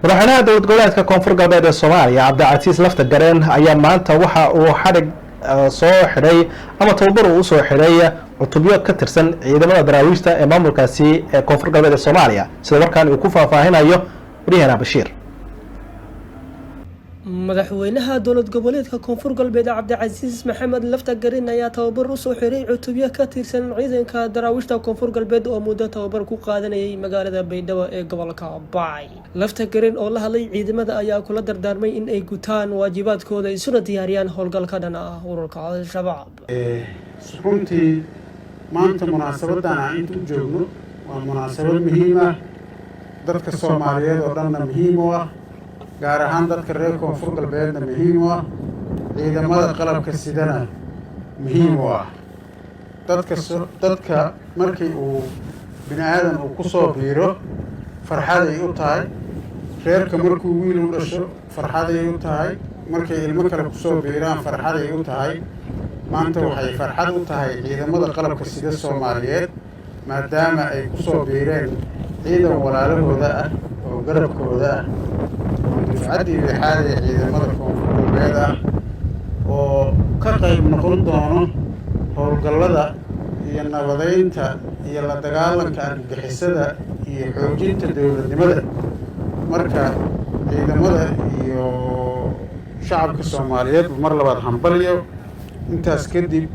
madaxweynaha dowlad goboleedka koonfur galbeed ee Soomaaliya Cabdicasiis Lafta Gareen ayaa maanta waxa uu xarig soo xidhay ama tababar uu soo xidhay cutubyo ka tirsan ciidamada daraawiishta ee maamulkaasi ee koonfur galbeed ee Soomaaliya sida warkaan uu ku faahfaahinayo Riyaana Bashiir. madaxweynaha dowlad goboleedka koonfur galbeed Cabdicasiis Maxamed Lafta Gareen ayaa tababar u soo xiray cutubyo ka tirsan ciidanka daraawiishta koonfur galbeed oo muddo tababar ku qaadanayay magaalada Baydhabo ee gobolka Baay. Lafta Gareen oo la hadlay ciidamada ayaa kula dardaarmay in ay gutaan waajibaadkooda isuna diyaariyaan howlgalka dhan ah ururka Al-Shabaab. runtii maanta munaasabadan aan inta u joogno waa munaasabad muhiim ah dadka Soomaaliyeed oo dhanna muhiim u ah gaar ahaan dadka reer koonfur galbeedna muhiim u ah ciidamada qalabka sidana muhiim u ah dadka markii uu bini aadan uu ku soo biiro farxad ay u tahay reerka markuu wiil u dhasho farxad ay u tahay markay ilmo kale ku soo biiraan farxad ay u tahay maanta waxay farxad u tahay ciidamada qalabka sida Soomaaliyeed maadaama ay ku soo biireen ciidan walaalahooda ah oo garabkooda ah dufcadii lixaad ee ciidamada koonfur galbeed ah oo ka qayb noqon doono howlgallada iyo nabadeynta iyo la dagaalanka argagixisada iyo xoojinta dowladnimada marka ciidamada iyo shacabka Soomaaliyeed mar labaad hambalyo intaas kadib